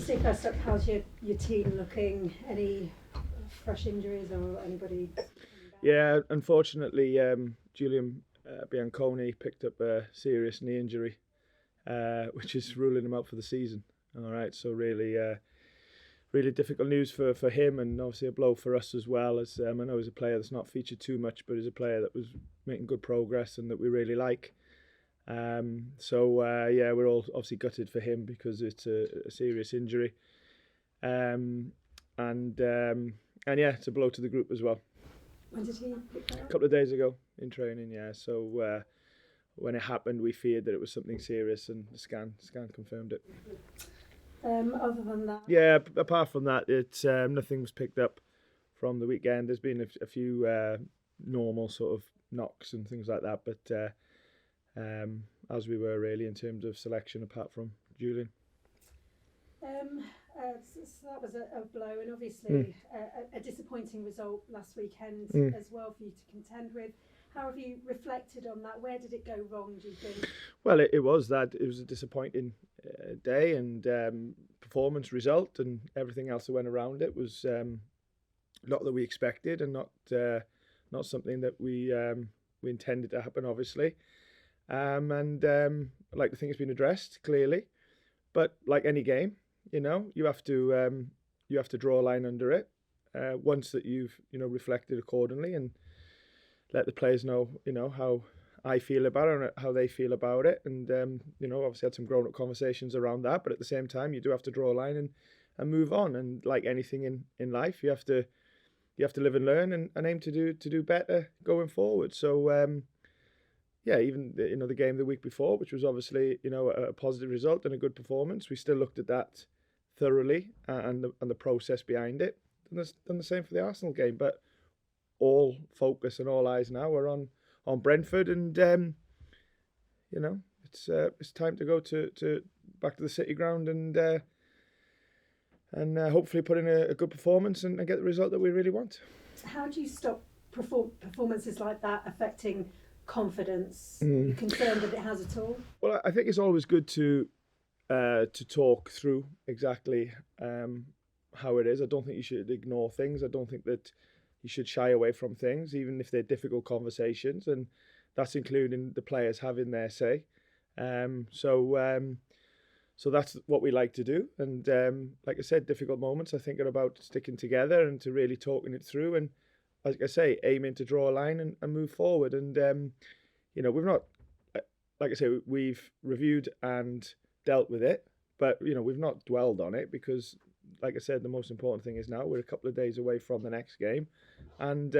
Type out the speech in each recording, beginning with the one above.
Steve, first up, how's your team looking? Any fresh injuries or anybody? Yeah, unfortunately, Julian Bianconi picked up a serious knee injury, which is ruling him out for the season. All right, so really difficult news for him, and obviously a blow for us as well. As I know he's a player that's not featured too much, but he's a player that was making good progress and that we really like. Yeah, we're all obviously gutted for him because it's a serious injury, and yeah, it's a blow to the group as well. When did he pick that up? A couple of days ago in training, yeah. So when it happened, we feared that it was something serious, and the scan confirmed it. Other than that? Yeah, apart from that, it's nothing was picked up from the weekend. There's been a few normal sort of knocks and things like that, but as we were really in terms of selection, apart from Julian. So that was a blow, and obviously a disappointing result last weekend as well for you to contend with. How have you reflected on that? Where did it go wrong, do you think? Well, it was a disappointing day, and performance, result, and everything else that went around it was not that we expected, and not something that we intended to happen, obviously. I'd like to think it's been addressed clearly, but like any game, you have to draw a line under it once that you've reflected accordingly and let the players know how I feel about it and how they feel about it, and obviously had some grown-up conversations around that. But at the same time, you do have to draw a line and move on. And like anything in life, you have to live and learn and aim to do better going forward. So yeah, even the game the week before, which was obviously a positive result and a good performance, we still looked at that thoroughly and the process behind it. And done the same for the Arsenal game, but all focus and all eyes now are on Brentford, and it's time to go to back to the City ground and hopefully put in a good performance and get the result that we really want. How do you stop performances like that affecting confidence? You concerned that it has at all? Well, I think it's always good to talk through exactly how it is. I don't think you should ignore things. I don't think that you should shy away from things, even if they're difficult conversations, and that's including the players having their say. So that's what we like to do. And like I said, difficult moments, I think, are about sticking together and to really talking it through. And like I say, aiming to draw a line and move forward. And, we've not, like I say, we've reviewed and dealt with it, but, we've not dwelled on it because, like I said, the most important thing is now we're a couple of days away from the next game, and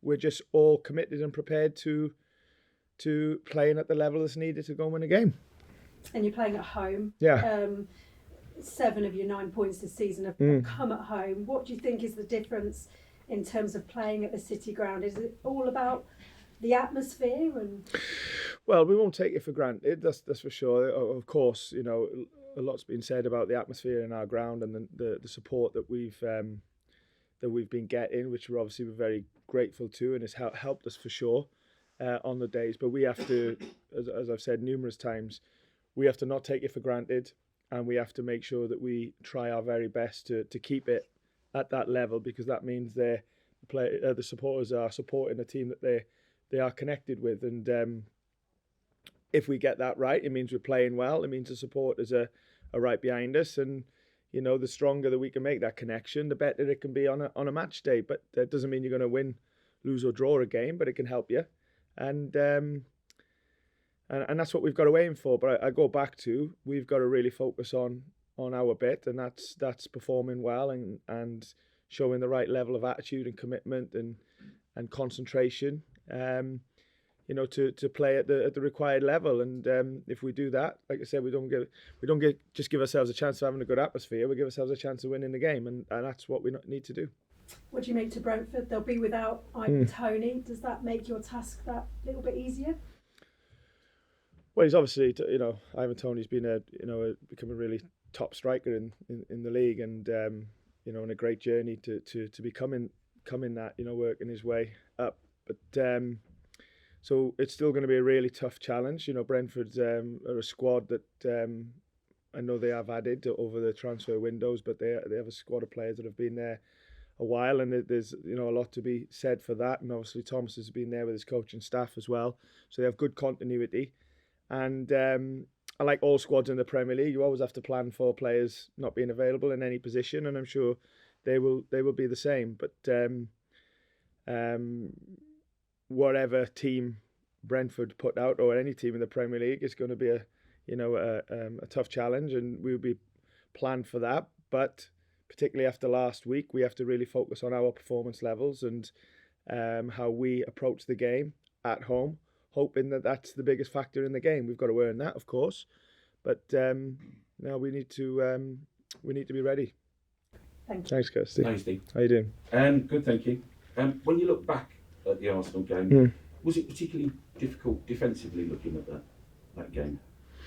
we're just all committed and prepared to playing at the level that's needed to go and win a game. And you're playing at home. Yeah. 7 of your 9 points this season have come at home. What do you think is the difference in terms of playing at the City ground? Is it all about the atmosphere? Well, we won't take it for granted. That's for sure. Of course, a lot's been said about the atmosphere in our ground and the support that we've been getting, which we're obviously very grateful to, and it's helped us for sure on the days. But we have to, as I've said numerous times, we have to not take it for granted, and we have to make sure that we try our very best to keep it at that level, because that means the supporters are supporting a team that they are connected with, and if we get that right, it means we're playing well. It means the supporters are right behind us, and the stronger that we can make that connection, the better it can be on a match day. But that doesn't mean you're going to win, lose or draw a game, but it can help you, and that's what we've got to aim for. But I go back to, we've got to really focus on our bit, and that's performing well and showing the right level of attitude and commitment and concentration. To play at the required level, and if we do that, like I said, we don't just give ourselves a chance of having a good atmosphere. We give ourselves a chance of winning the game, and that's what we need to do. What do you make to Brentford? They'll be without Toney. Does that make your task that little bit easier? Well, he's obviously, Ivan Toney's been become a really top striker in the league, and on a great journey to becoming that, working his way up. But so it's still going to be a really tough challenge. Brentford are a squad that I know they have added over the transfer windows, but they have a squad of players that have been there a while, and there's a lot to be said for that. And obviously Thomas has been there with his coaching staff as well, so they have good continuity. And I like all squads in the Premier League. You always have to plan for players not being available in any position, and I'm sure they will be the same. But whatever team Brentford put out, or any team in the Premier League, is going to be a tough challenge, and we'll be planned for that. But particularly after last week, we have to really focus on our performance levels and how we approach the game at home, hoping that that's the biggest factor in the game. We've got to earn that, of course, but now we need to be ready. Thank you. Thanks, Kirsty. Thanks, Steve. How you doing? Good, thank you. When you look back at the Arsenal game, was it particularly difficult defensively looking at that game?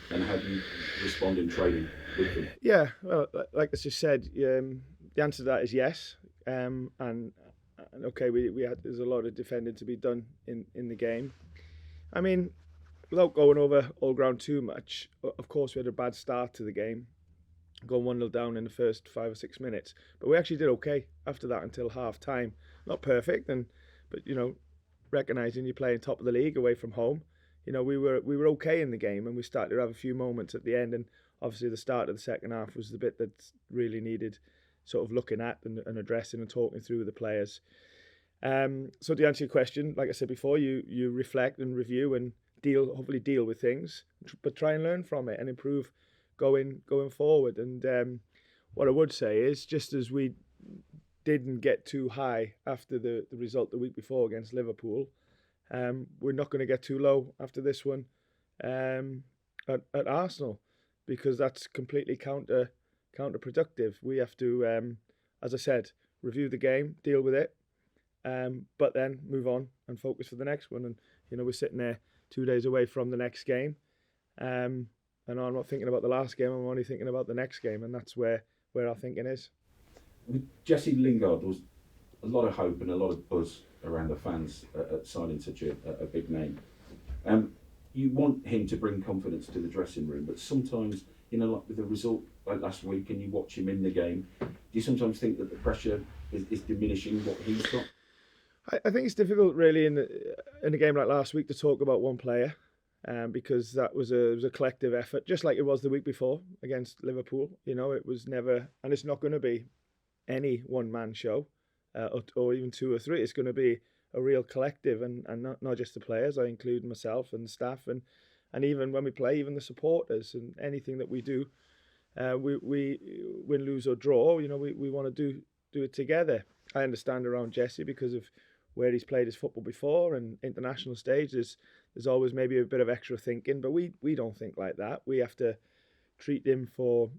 And how do you respond in training with them? Yeah, well, like I just said, the answer to that is yes. And okay, there's a lot of defending to be done in the game. I mean, without going over all ground too much, of course we had a bad start to the game, going 1-0 down in the first 5 or 6 minutes. But we actually did okay after that until half time. Not perfect, but recognising you're playing top of the league away from home. We were okay in the game, and we started to have a few moments at the end, and obviously the start of the second half was the bit that really needed sort of looking at and addressing and talking through with the players. So to answer your question, like I said before, you reflect and review and hopefully deal with things, but try and learn from it and improve going forward. And what I would say is, just as we didn't get too high after the result the week before against Liverpool, we're not going to get too low after this one at Arsenal, because that's completely counterproductive. We have to, as I said, review the game, deal with it, but then move on and focus for the next one. And we're sitting there 2 days away from the next game, and I'm not thinking about the last game. I'm only thinking about the next game, and that's where our thinking is. With Jesse Lingard, there was a lot of hope and a lot of buzz around the fans at signing such a big name. You want him to bring confidence to the dressing room, but sometimes, like with the result like last week, and you watch him in the game, do you sometimes think that the pressure is diminishing what he's got? I think it's difficult, really, in a game like last week to talk about one player, because that was a collective effort, just like it was the week before against Liverpool. It was never, and it's not going to be any one-man show, or even two or three. It's going to be a real collective, and not just the players. I include myself and the staff, and even when we play, even the supporters, and anything that we do, we win, lose or draw. We want to do it together. I understand around Jesse because of where he's played his football before, and international stage. There's always maybe a bit of extra thinking, but we don't think like that. We have to treat him for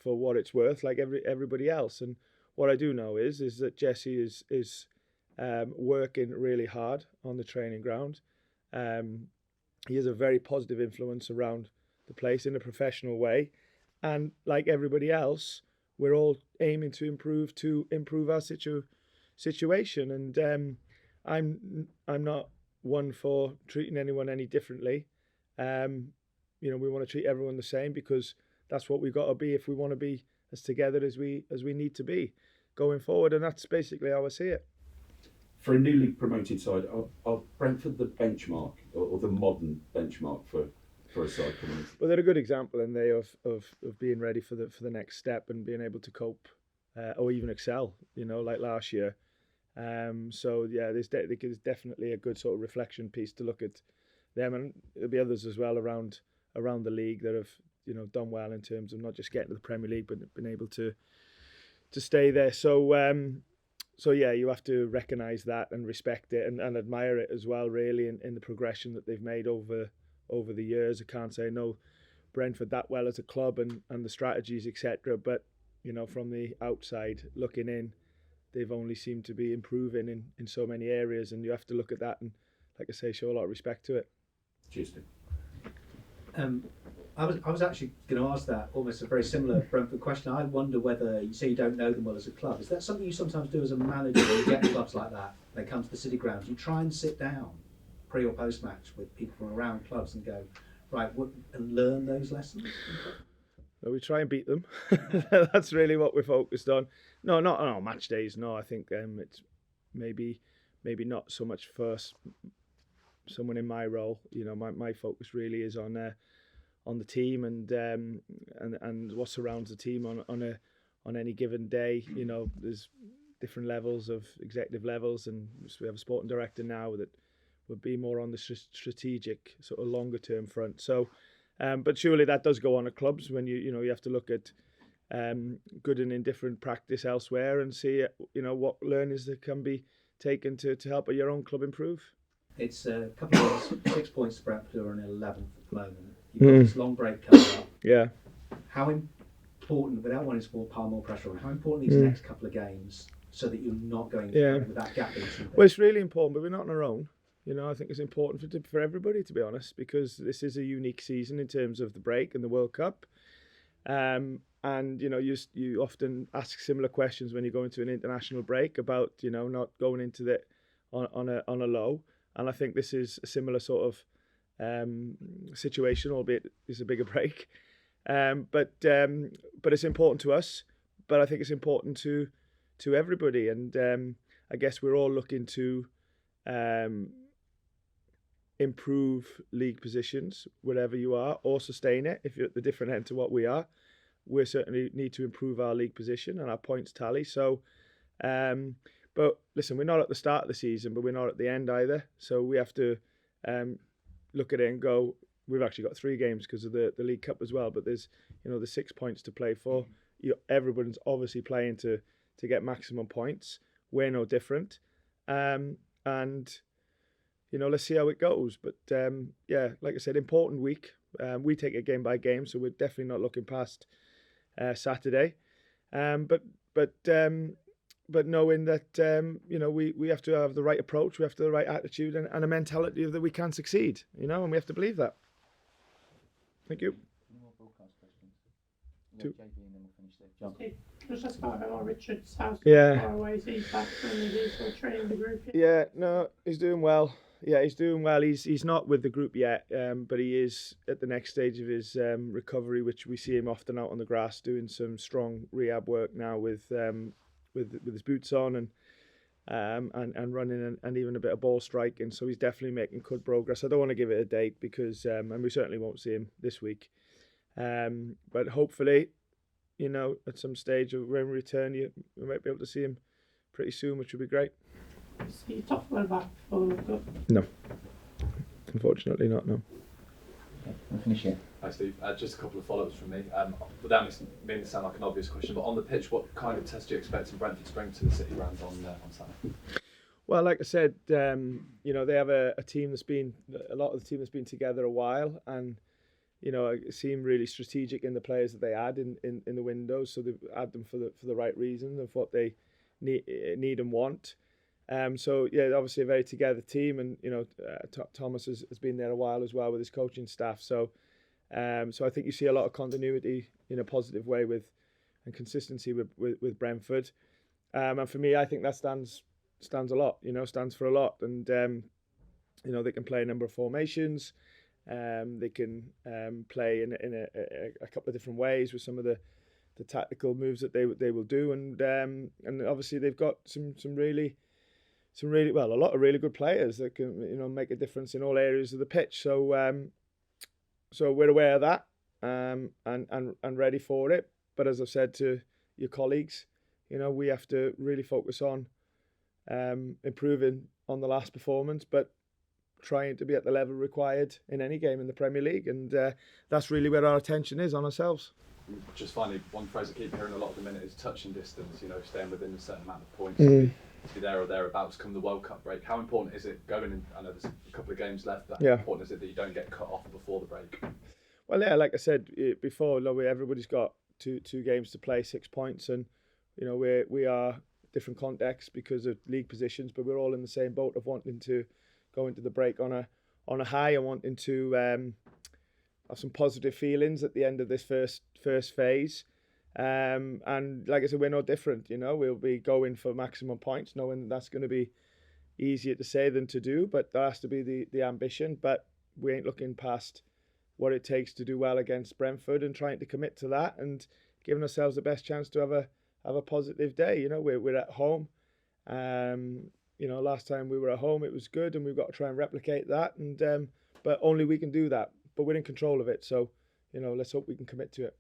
what it's worth, like everybody else. And what I do know is that Jesse is working really hard on the training ground. He has a very positive influence around the place in a professional way, and like everybody else, we're all aiming to improve our situation. And I'm not one for treating anyone any differently. We want to treat everyone the same, because that's what we've got to be if we want to be as together as we need to be going forward. And that's basically how I see it. For a newly promoted side, are Brentford the benchmark or the modern benchmark for a side coming in? Well, they're a good example, and they of being ready for the next step and being able to cope or even excel. Like last year. So yeah, there's definitely a good sort of reflection piece to look at them, and there'll be others as well around the league that have done well in terms of not just getting to the Premier League, but been able to stay there. So yeah, you have to recognise that and respect it and admire it as well, really, in the progression that they've made over the years. I can't say I know Brentford that well as a club and the strategies, etc. But from the outside looking in, they've only seemed to be improving in so many areas, and you have to look at that and, like I say, show a lot of respect to it. Cheers, Steve. I was actually going to ask that, almost a very similar Brentford question. I wonder whether, you say you don't know them well as a club, is that something you sometimes do as a manager when you get clubs like that? They come to the City grounds, you try and sit down pre or post match with people from around clubs and go, right, and learn those lessons? we try and beat them. That's really what we're focused on. No, not on match days. No, I think it's maybe not so much for someone in my role. My focus really is on the team and what surrounds the team on any given day. There's different levels of executive levels, and we have a sporting director now that would be more on the strategic sort of longer term front. So, but surely that does go on at clubs when you have to look at good and indifferent practice elsewhere and see what learnings that can be taken to help your own club improve. It's a couple of 6 points to Brentford, who are in 11th at the moment. You've got this long break coming up. Yeah. How important, without wanting to pile more pressure on, how important these next couple of games so that you're not going with that gap being too big? Well, it's really important, but we're not on our own. I think it's important for everybody, to be honest, because this is a unique season in terms of the break and the World Cup. And you often ask similar questions when you go into an international break about not going into it on a low. And I think this is a similar sort of situation, albeit it's a bigger break. But it's important to us. But I think it's important to everybody. And I guess we're all looking to improve league positions wherever you are, or sustain it if you're at the different end to what we are. We certainly need to improve our league position and our points tally. So, but listen, we're not at the start of the season, but we're not at the end either. So we have to look at it and go, we've actually got 3 games because of the League Cup as well, but there's the 6 points to play for. Everyone's obviously playing to get maximum points. We're no different. And let's see how it goes. But like I said, important week. We take it game by game, so we're definitely not looking past Saturday. But knowing that we have to have the right approach, we have to have the right attitude and a mentality that we can succeed. And we have to believe that. Thank you. Any more broadcast questions? Two. JB and then we'll finish there. John. Just ask about Omar Richards. How's Yeah. far away is he back from the sort of training the group? Yeah, no, he's doing well. Yeah, he's doing well. He's not with the group yet, but he is at the next stage of his recovery, which we see him often out on the grass doing some strong rehab work now with his boots on and running and even a bit of ball striking. So he's definitely making good progress. I don't want to give it a date because and we certainly won't see him this week. But hopefully, at some stage when we return, we might be able to see him pretty soon, which would be great. See Toffolo back for the World Cup? No, unfortunately not. No. Okay, we'll finish here. Hi Steve, just a couple of follow-ups from me. Without meaning to sound like an obvious question, but on the pitch, what kind of test do you expect in Brentford to bring to the City ground on Saturday? Well, like I said, they have a team a lot of the team that's been together a while, and it seemed really strategic in the players that they had in the windows. So they've had them for the right reason of what they need and want. So yeah, obviously a very together team, and Thomas has been there a while as well with his coaching staff. So I think you see a lot of continuity in a positive way and consistency with Brentford. And for me, I think that stands a lot. Stands for a lot, and they can play a number of formations. They can play in a couple of different ways with some of the tactical moves that they will do, and obviously they've got a lot of really good players that can make a difference in all areas of the pitch. So so we're aware of that and ready for it. But as I've said to your colleagues, we have to really focus on improving on the last performance, but trying to be at the level required in any game in the Premier League, and that's really where our attention is, on ourselves. Just finally, one phrase I keep hearing a lot at the minute is touching distance, staying within a certain amount of points, to be there or thereabouts come the World Cup break. How important is it going in? I know there's a couple of games left, but how important is it that you don't get cut off before the break? Well, yeah, like I said before, everybody's got two games to play, 6 points, and we are different contexts because of league positions, but we're all in the same boat of wanting to go into the break on a high and wanting to have some positive feelings at the end of this first phase. And like I said, we're no different. We'll be going for maximum points, knowing that's going to be easier to say than to do, but that has to be the ambition. But we ain't looking past what it takes to do well against Brentford and trying to commit to that and giving ourselves the best chance to have a positive day. You know, we're at home. You know, last time we were at home, it was good, and we've got to try and replicate that. And but only we can do that. But we're in control of it. So, you know, let's hope we can commit to it.